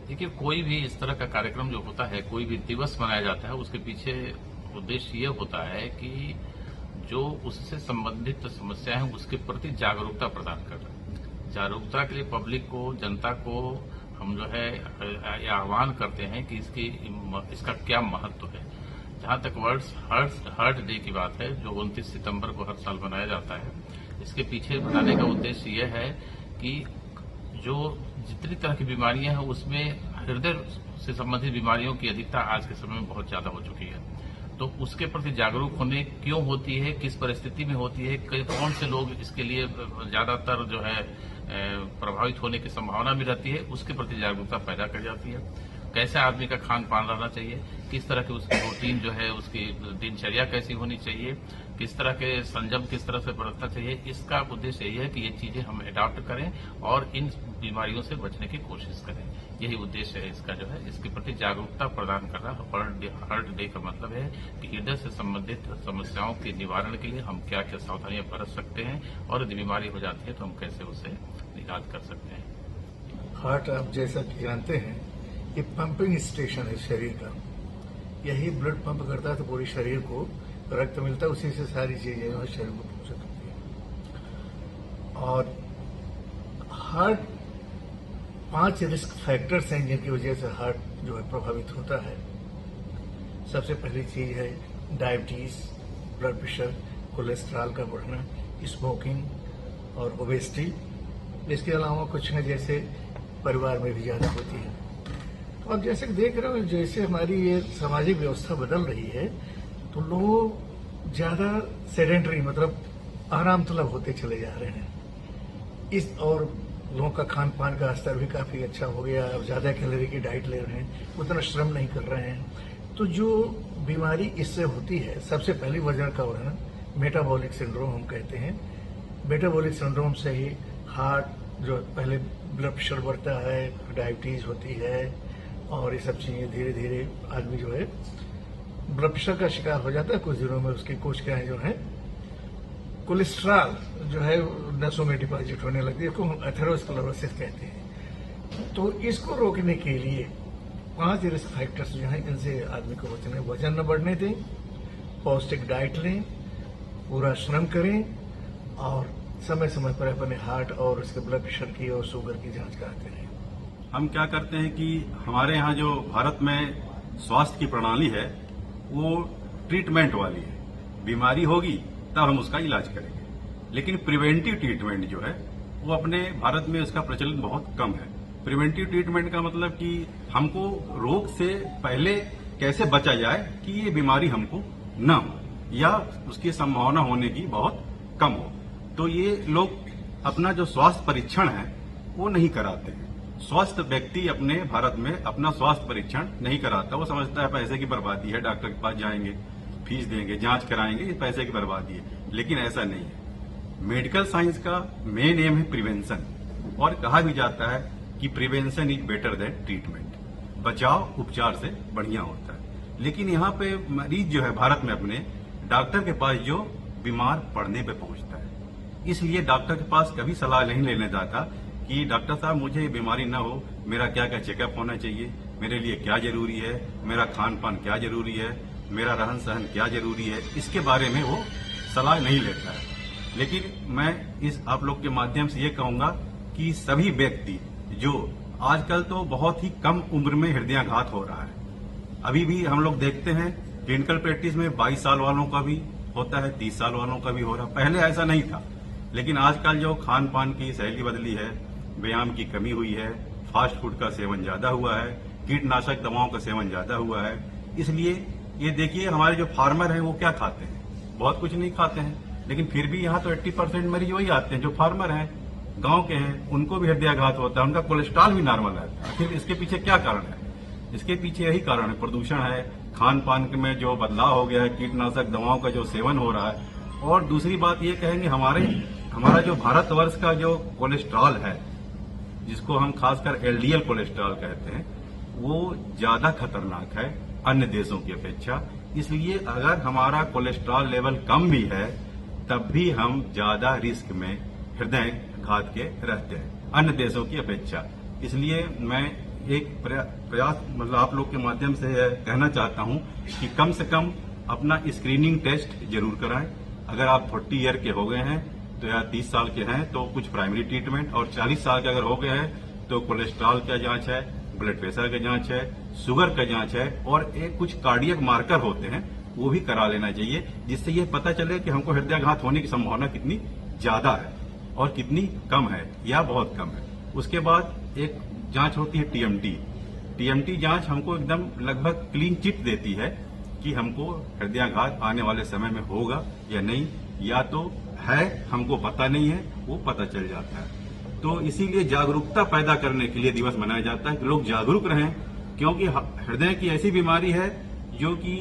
देखिए, कोई भी इस तरह का कार्यक्रम जो होता है, कोई भी दिवस मनाया जाता है, उसके पीछे उद्देश्य ये होता है कि जो उससे संबंधित समस्या है उसके प्रति जागरूकता प्रदान करना। जागरूकता के लिए पब्लिक को, जनता को हम जो है ये आह्वान करते हैं कि इसका क्या महत्व है। जहां तक वर्ल्ड हार्ट डे की बात है, जो 29 सितंबर को हर साल मनाया जाता है, इसके पीछे बनाने का उद्देश्य यह है कि जो जितनी तरह की बीमारियां हैं उसमें हृदय से संबंधित बीमारियों की अधिकता आज के समय में बहुत ज्यादा हो चुकी है। तो उसके प्रति जागरूक होने क्यों होती है, किस परिस्थिति में होती है, कौन से लोग इसके लिए ज्यादातर जो है प्रभावित होने की संभावना भी रहती है, उसके प्रति जागरूकता पैदा कर जाती है। कैसे आदमी का खान पान रहना चाहिए, किस तरह की उसकी रूटीन जो है, उसकी दिनचर्या कैसी होनी चाहिए, किस तरह के संयम किस तरह से बरतना चाहिए, इसका उद्देश्य यही है कि ये चीजें हम अडॉप्ट करें और इन बीमारियों से बचने की कोशिश करें। यही उद्देश्य है इसका जो है, इसके प्रति जागरूकता प्रदान करना। वर्ल्ड हार्ट डे का मतलब है कि हृदय से संबंधित समस्याओं के निवारण के लिए हम क्या क्या सावधानियां बरत सकते हैं और यदि बीमारी हो जाती है तो हम कैसे उसे निजात कर सकते हैं। हार्ट, आप जैसा कि जानते हैं, ये पंपिंग स्टेशन है शरीर का। यही ब्लड पंप करता है तो पूरे शरीर को रक्त मिलता है, उसी से सारी चीजें जो है शरीर को पहुंच सकती है। और हार्ट 5 रिस्क फैक्टर्स हैं जिनकी वजह से हार्ट जो है प्रभावित होता है। सबसे पहली चीज है डायबिटीज, ब्लड प्रेशर, कोलेस्ट्रॉल का बढ़ना, स्मोकिंग और ओबेसिटी। इसके अलावा कुछ है जैसे परिवार में भी ज्यादा होती है। तो आप जैसे देख रहे हो, जैसे हमारी ये सामाजिक व्यवस्था बदल रही है तो लोग ज्यादा सेडेंटरी मतलब आराम तलब होते चले जा रहे हैं। और लोगों का खान पान का स्तर भी काफी अच्छा हो गया, ज्यादा कैलोरी की डाइट ले रहे हैं, उतना श्रम नहीं कर रहे हैं। तो जो बीमारी इससे होती है, सबसे पहली वजन का बढ़ना, मेटाबॉलिक सिंड्रोम हम कहते हैं। मेटाबॉलिक सिंड्रोम से ही हार्ट जो पहले ब्लड प्रेशर बढ़ता है, डायबिटीज होती है और ये सब चीजें धीरे धीरे आदमी जो है ब्लड प्रेशर का शिकार हो जाता है। कुछ दिनों में उसकी कोशिकाएं जो है, कोलेस्ट्रॉल जो है नसों में डिपॉजिट होने लगती है, इसको हम एथेरोस्क्लेरोसिस कहते हैं। तो इसको रोकने के लिए 5 रिस्क फैक्टर्स जो हैं, इनसे आदमी को बचना है। वजन न बढ़ने दें, पौष्टिक डाइट लें, पूरा श्रम करें और समय समय पर अपने हार्ट और उसके ब्लड प्रेशर की और शुगर की जांच कराते रहें। हम क्या करते हैं कि हमारे यहाँ जो भारत में स्वास्थ्य की प्रणाली है वो ट्रीटमेंट वाली है। बीमारी होगी तब हम उसका इलाज करेंगे, लेकिन प्रिवेंटिव ट्रीटमेंट जो है वो अपने भारत में उसका प्रचलन बहुत कम है। प्रिवेंटिव ट्रीटमेंट का मतलब कि हमको रोग से पहले कैसे बचा जाए कि ये बीमारी हमको न हो या उसकी संभावना होने की बहुत कम हो। तो ये लोग अपना जो स्वास्थ्य परीक्षण है वो नहीं कराते हैं। स्वस्थ व्यक्ति अपने भारत में अपना स्वास्थ्य परीक्षण नहीं कराता। वो समझता है पैसे की बर्बादी है, डॉक्टर के पास जाएंगे, फीस देंगे, जांच कराएंगे, ये पैसे की बर्बादी है। लेकिन ऐसा नहीं है। मेडिकल साइंस का मेन एम है प्रिवेंशन, और कहा भी जाता है कि prevention is better than treatment. बचाव उपचार से बढ़िया होता है। लेकिन यहाँ पे मरीज जो है भारत में अपने डॉक्टर के पास जो बीमार पड़ने पे पहुंचता है, इसलिए डॉक्टर के पास कभी सलाह नहीं लेने जाता कि डॉक्टर साहब मुझे बीमारी न हो, मेरा क्या क्या चेकअप होना चाहिए, मेरे लिए क्या जरूरी है, मेरा खान पान क्या जरूरी है, मेरा रहन सहन क्या जरूरी है, इसके बारे में वो सलाह नहीं लेता है। लेकिन मैं इस आप लोग के माध्यम से ये कहूंगा कि सभी व्यक्ति जो आजकल तो बहुत ही कम उम्र में हृदयाघात हो रहा है, अभी भी हम लोग देखते हैं क्लिनिकल प्रैक्टिस में 22 साल वालों का भी होता है, 30 साल वालों का भी हो रहा है। पहले ऐसा नहीं था, लेकिन आजकल जो खान पान की शैली बदली है, व्यायाम की कमी हुई है, फास्ट फूड का सेवन ज्यादा हुआ है, कीटनाशक दवाओं का सेवन ज्यादा हुआ है। इसलिए ये देखिए हमारे जो फार्मर हैं वो क्या खाते हैं, बहुत कुछ नहीं खाते हैं, लेकिन फिर भी यहाँ तो 80% मरीज वही आते हैं जो फार्मर हैं, गांव के हैं, उनको भी हृदयाघात होता है, उनका कोलेस्ट्रॉल भी नॉर्मल है। आखिर इसके पीछे क्या कारण है? इसके पीछे यही कारण है, प्रदूषण है, खान पान में जो बदलाव हो गया है, कीटनाशक दवाओं का जो सेवन हो रहा है। और दूसरी बात ये कहेंगे हमारा जो भारतवर्ष का जो कोलेस्ट्रॉल है, जिसको हम खासकर एलडीएल कोलेस्ट्रॉल कहते हैं, वो ज्यादा खतरनाक है अन्य देशों की अपेक्षा। इसलिए अगर हमारा कोलेस्ट्रॉल लेवल कम भी है तब भी हम ज्यादा रिस्क में हृदय घात के रहते हैं अन्य देशों की अपेक्षा। इसलिए मैं एक प्रयास मतलब आप लोग के माध्यम से कहना चाहता हूं कि कम से कम अपना स्क्रीनिंग टेस्ट जरूर कराएं। अगर आप 40 ईयर के हो गए हैं तो या 30 साल के हैं तो कुछ प्राइमरी ट्रीटमेंट, और 40 साल के अगर हो गए हैं तो कोलेस्ट्रॉल का जांच है, ब्लड प्रेशर का जांच है, शुगर का जांच है, और एक कुछ कार्डियक मार्कर होते हैं वो भी करा लेना चाहिए, जिससे ये पता चले कि हमको हृदयाघात होने की संभावना कितनी ज्यादा है और कितनी कम है या बहुत कम है। उसके बाद एक जांच होती है टीएमटी जांच हमको एकदम लगभग क्लीन चिट देती है कि हमको हृदयाघात आने वाले समय में होगा या नहीं, या तो है हमको पता नहीं है, वो पता चल जाता है। तो इसीलिए जागरूकता पैदा करने के लिए दिवस मनाया जाता है कि लोग जागरूक रहें, क्योंकि हृदय की ऐसी बीमारी है जो कि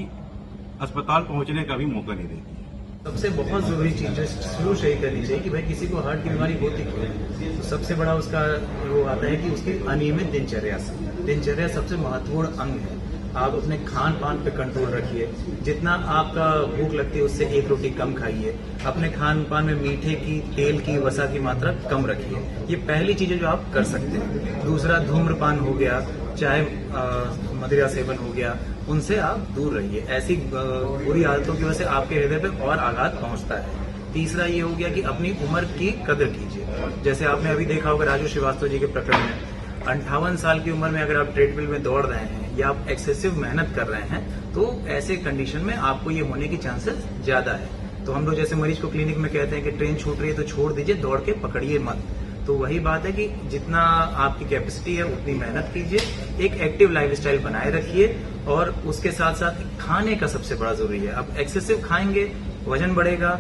अस्पताल पहुंचने का भी मौका नहीं देती है। सबसे बहुत जरूरी चीज जो शुरू से ही करनी चाहिए कि भाई किसी को हार्ट की बीमारी होती क्यों है, तो सबसे बड़ा उसका वो आता है कि उसकी अनियमित दिनचर्या सबसे महत्वपूर्ण अंग है। आप अपने खान पान पे कंट्रोल रखिए, जितना आपका भूख लगती है उससे 1 रोटी कम खाइए, अपने खान पान में मीठे की, तेल की, वसा की मात्रा कम रखिए। ये पहली चीजें जो आप कर सकते हैं। दूसरा, धूम्रपान हो गया, चाहे मदिरा सेवन हो गया, उनसे आप दूर रहिए। ऐसी बुरी आदतों की वजह से आपके हृदय पे और आघात पहुंचता है। तीसरा ये हो गया कि अपनी उम्र की कदर कीजिए। जैसे आपने अभी देखा होगा राजू श्रीवास्तव जी के प्रकरण में, 58 साल की उम्र में अगर आप ट्रेडमिल में दौड़ रहे हैं या आप एक्सेसिव मेहनत कर रहे हैं, तो ऐसे कंडीशन में आपको ये होने की चांसेस ज्यादा है। तो हम लोग जैसे मरीज को क्लिनिक में कहते हैं कि ट्रेन छूट रही है तो छोड़ दीजिए, दौड़ के पकड़िए मत। तो वही बात है कि जितना आपकी कैपेसिटी है उतनी मेहनत कीजिए, एक एक्टिव लाइफस्टाइल बनाए रखिए, और उसके साथ साथ खाने का सबसे बड़ा जरूरी है। अब एक्सेसिव खाएंगे वजन बढ़ेगा,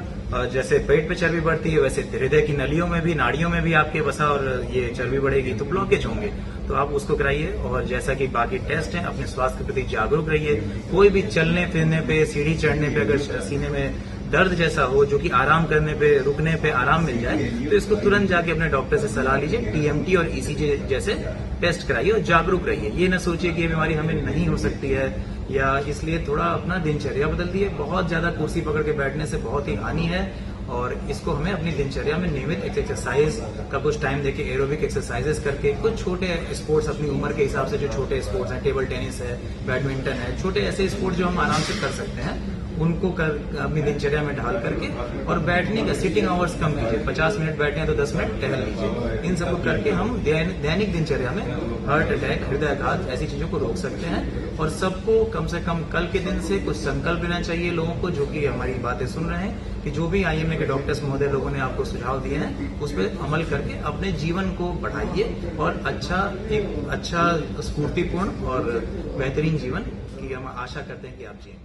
जैसे पेट पे चर्बी बढ़ती है वैसे हृदय की नलियों में भी, नाड़ियों में भी आपके वसा और ये चर्बी बढ़ेगी तो ब्लॉकेज होंगे। तो आप उसको कराइए, और जैसा कि बाकी टेस्ट हैं, अपने स्वास्थ्य के प्रति जागरूक रहिए। कोई भी चलने फिरने पे, सीढ़ी चढ़ने पे अगर सीने में दर्द जैसा हो जो कि आराम करने पे, रुकने पे आराम मिल जाए, तो इसको तुरंत जाके अपने डॉक्टर से सलाह लीजिए। टीएमटी और ईसीजी जैसे टेस्ट कराइए और जागरूक रहिए। ये न सोचिए कि ये बीमारी हमें नहीं हो सकती है, या इसलिए थोड़ा अपना दिनचर्या बदल दिए। बहुत ज्यादा कुर्सी पकड़ के बैठने से बहुत ही हानि है, और इसको हमें अपनी दिनचर्या में नियमित एक्सरसाइज का कुछ टाइम देके, एरोबिक एक्सरसाइजेस करके, कुछ छोटे स्पोर्ट्स अपनी उम्र के हिसाब से जो छोटे स्पोर्ट्स हैं, टेबल टेनिस है, बैडमिंटन है, छोटे ऐसे स्पोर्ट्स जो हम आराम से कर सकते हैं, उनको अपनी दिनचर्या में ढाल करके, और बैठने का सिटिंग आवर्स कम कीजिए। 50 मिनट बैठे हैं तो 10 मिनट टहल लीजिए। इन सबको करके हम दैनिक दिनचर्या में हार्ट अटैक, हृदयाघात ऐसी चीजों को रोक सकते हैं। और सबको कम से कम कल के दिन से कुछ संकल्प लेना चाहिए लोगों को, जो कि हमारी बातें सुन रहे हैं, कि जो भी आईएमए के डॉक्टर्स महोदय लोगों ने आपको सुझाव दिए हैं उस पर अमल करके अपने जीवन को बढ़ाइए, और एक अच्छा स्फूर्तिपूर्ण और बेहतरीन जीवन की हम आशा करते हैं कि आप जिएं।